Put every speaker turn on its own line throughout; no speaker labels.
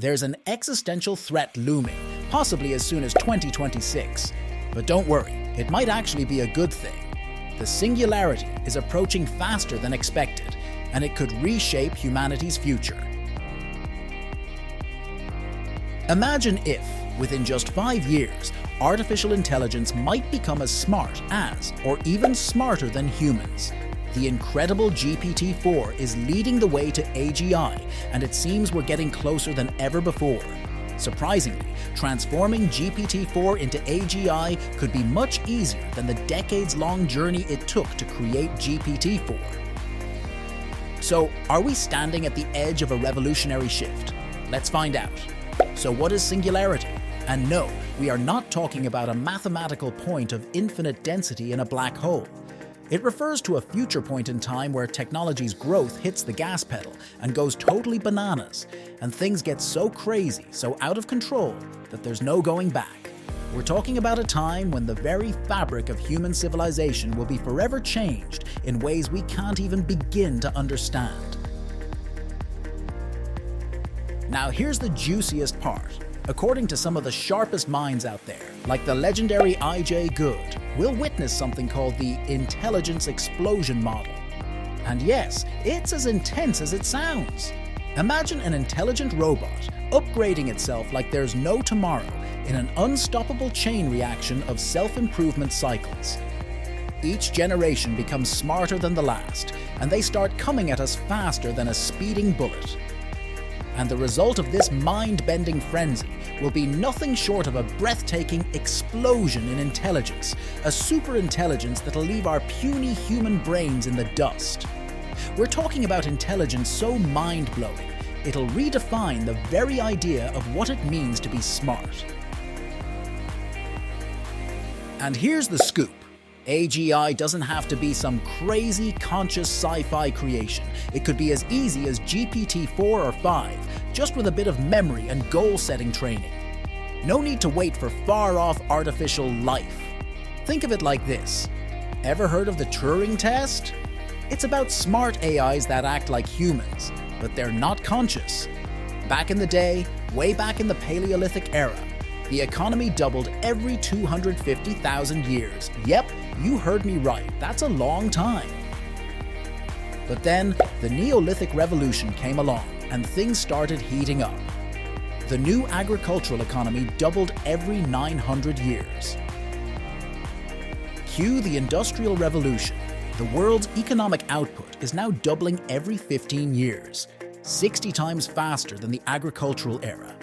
There's an existential threat looming, possibly as soon as 2026. But don't worry, it might actually be a good thing. The Singularity is approaching faster than expected, and it could reshape humanity's future. Imagine if, within just 5 years, artificial intelligence might become as smart as, or even smarter than humans. The incredible GPT-4 is leading the way to AGI, and it seems we're getting closer than ever before. Surprisingly, transforming GPT-4 into AGI could be much easier than the decades-long journey it took to create GPT-4. So, are we standing at the edge of a revolutionary shift? Let's find out. So what is singularity? And no, we are not talking about a mathematical point of infinite density in a black hole. It refers to a future point in time where technology's growth hits the gas pedal and goes totally bananas, and things get so crazy, so out of control, that there's no going back. We're talking about a time when the very fabric of human civilization will be forever changed in ways we can't even begin to understand. Now here's the juiciest part. According to some of the sharpest minds out there, like the legendary I.J. Good, we'll witness something called the intelligence explosion model. And yes, it's as intense as it sounds. Imagine an intelligent robot upgrading itself like there's no tomorrow in an unstoppable chain reaction of self-improvement cycles. Each generation becomes smarter than the last, and they start coming at us faster than a speeding bullet. And the result of this mind-bending frenzy will be nothing short of a breathtaking explosion in intelligence, a super-intelligence that'll leave our puny human brains in the dust. We're talking about intelligence so mind-blowing, it'll redefine the very idea of what it means to be smart. And here's the scoop. AGI doesn't have to be some crazy, conscious sci-fi creation. It could be as easy as GPT-4 or 5, just with a bit of memory and goal-setting training. No need to wait for far-off artificial life. Think of it like this. Ever heard of the Turing test? It's about smart AIs that act like humans, but they're not conscious. Back in the day, way back in the Paleolithic era, the economy doubled every 250,000 years. Yep, you heard me right, that's a long time. But then, the Neolithic Revolution came along, and things started heating up. The new agricultural economy doubled every 900 years. Cue the Industrial Revolution. The world's economic output is now doubling every 15 years, 60 times faster than the agricultural era.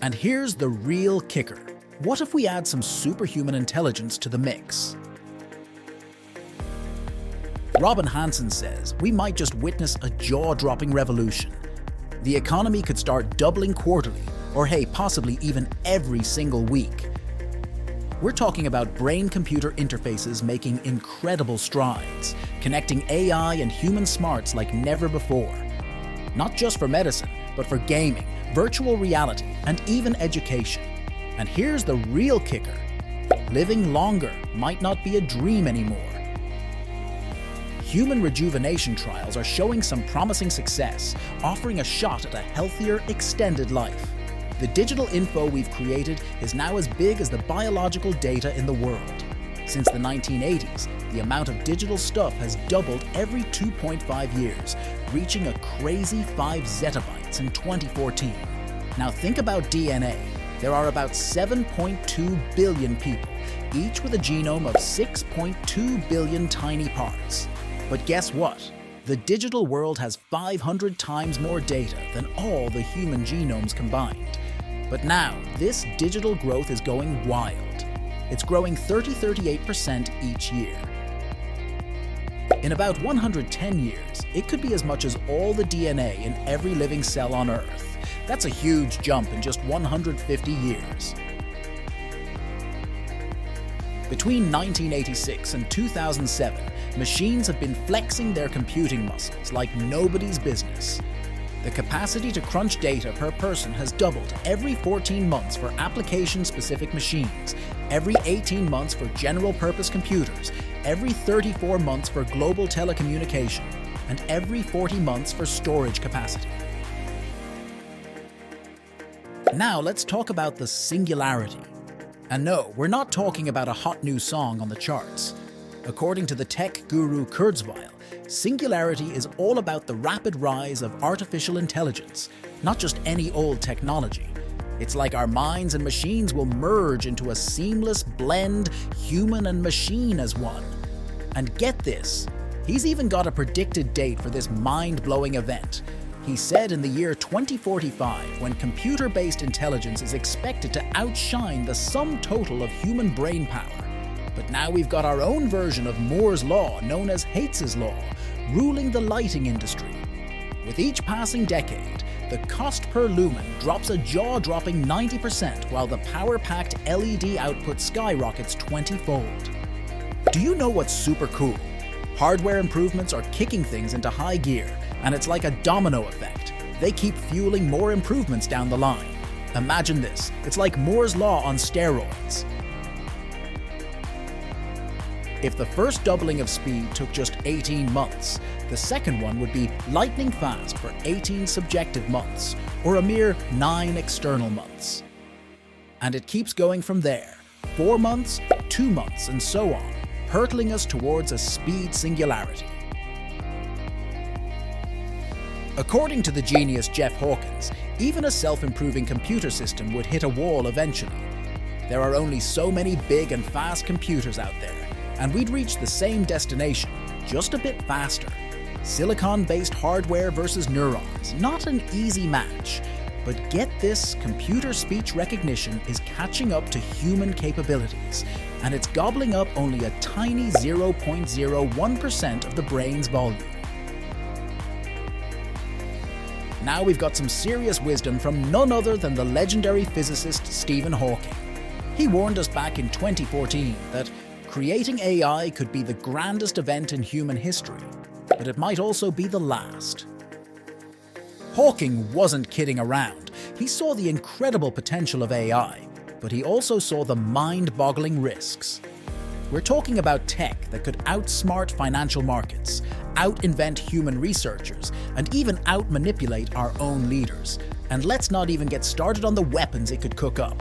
And here's the real kicker. What if we add some superhuman intelligence to the mix? Robin Hanson says we might just witness a jaw-dropping revolution. The economy could start doubling quarterly, or hey, possibly even every single week. We're talking about brain-computer interfaces making incredible strides, connecting AI and human smarts like never before. Not just for medicine, but for gaming, virtual reality, and even education. And here's the real kicker. Living longer might not be a dream anymore. Human rejuvenation trials are showing some promising success, offering a shot at a healthier, extended life. The digital info we've created is now as big as the biological data in the world. Since the 1980s, the amount of digital stuff has doubled every 2.5 years, reaching a crazy 5 zettabytes in 2014. Now think about DNA. There are about 7.2 billion people, each with a genome of 6.2 billion tiny parts. But guess what? The digital world has 500 times more data than all the human genomes combined. But now, this digital growth is going wild. It's growing 38% each year. In about 110 years, it could be as much as all the DNA in every living cell on Earth. That's a huge jump in just 150 years. Between 1986 and 2007, machines have been flexing their computing muscles like nobody's business. The capacity to crunch data per person has doubled every 14 months for application-specific machines, every 18 months for general-purpose computers, every 34 months for global telecommunication, and every 40 months for storage capacity. Now let's talk about the Singularity. And no, we're not talking about a hot new song on the charts. According to the tech guru Kurzweil, Singularity is all about the rapid rise of artificial intelligence, not just any old technology. It's like our minds and machines will merge into a seamless blend, human and machine as one. And get this, he's even got a predicted date for this mind-blowing event. He said in the year 2045, when computer-based intelligence is expected to outshine the sum total of human brain power. But now we've got our own version of Moore's Law, known as Haitz's Law, ruling the lighting industry. With each passing decade, the cost per lumen drops a jaw-dropping 90%, while the power-packed LED output skyrockets 20-fold. Do you know what's super cool? Hardware improvements are kicking things into high gear, and it's like a domino effect. They keep fueling more improvements down the line. Imagine this, it's like Moore's Law on steroids. If the first doubling of speed took just 18 months, the second one would be lightning fast for 18 subjective months, or a mere 9 external months. And it keeps going from there, 4 months, 2 months, and so on, hurtling us towards a speed singularity. According to the genius Jeff Hawkins, even a self-improving computer system would hit a wall eventually. There are only so many big and fast computers out there, and we'd reach the same destination, just a bit faster. Silicon-based hardware versus neurons, not an easy match. But get this, computer speech recognition is catching up to human capabilities, and it's gobbling up only a tiny 0.01% of the brain's volume. Now we've got some serious wisdom from none other than the legendary physicist Stephen Hawking. He warned us back in 2014 that creating AI could be the grandest event in human history, but it might also be the last. Hawking wasn't kidding around. He saw the incredible potential of AI, but he also saw the mind-boggling risks. We're talking about tech that could outsmart financial markets, out-invent human researchers, and even out-manipulate our own leaders. And let's not even get started on the weapons it could cook up.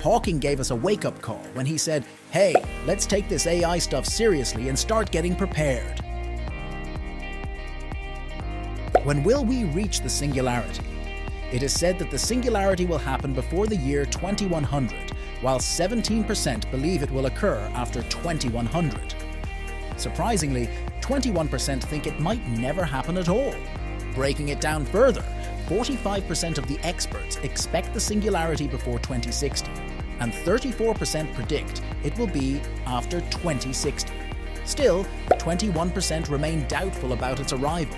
Hawking gave us a wake-up call when he said, "Hey, let's take this AI stuff seriously and start getting prepared." When will we reach the singularity? It is said that the singularity will happen before the year 2100, while 17% believe it will occur after 2100. Surprisingly, 21% think it might never happen at all. Breaking it down further, 45% of the experts expect the singularity before 2060, and 34% predict it will be after 2060. Still, 21% remain doubtful about its arrival,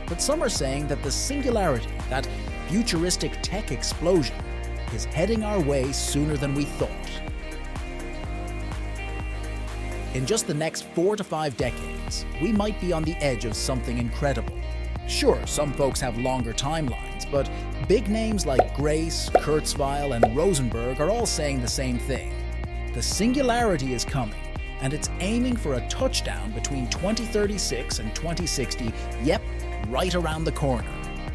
but some are saying that the singularity, that futuristic tech explosion, is heading our way sooner than we thought. In just the next 4 to 5 decades, we might be on the edge of something incredible. Sure, some folks have longer timelines, but big names like Grace, Kurzweil, and Rosenberg are all saying the same thing. The singularity is coming, and it's aiming for a touchdown between 2036 and 2060, yep, right around the corner.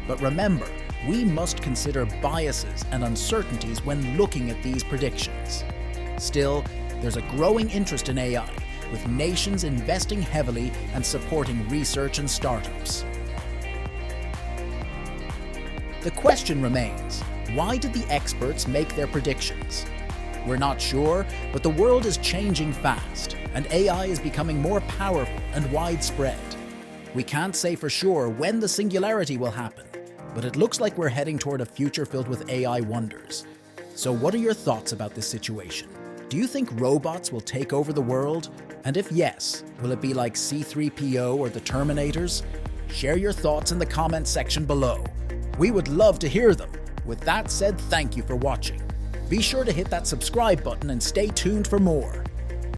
But remember, we must consider biases and uncertainties when looking at these predictions. Still, there's a growing interest in AI, with nations investing heavily and supporting research and startups. The question remains, why did the experts make their predictions? We're not sure, but the world is changing fast, and AI is becoming more powerful and widespread. We can't say for sure when the singularity will happen, but it looks like we're heading toward a future filled with AI wonders. So what are your thoughts about this situation? Do you think robots will take over the world? And if yes, will it be like C-3PO or the Terminators? Share your thoughts in the comments section below. We would love to hear them. With that said, thank you for watching. Be sure to hit that subscribe button and stay tuned for more.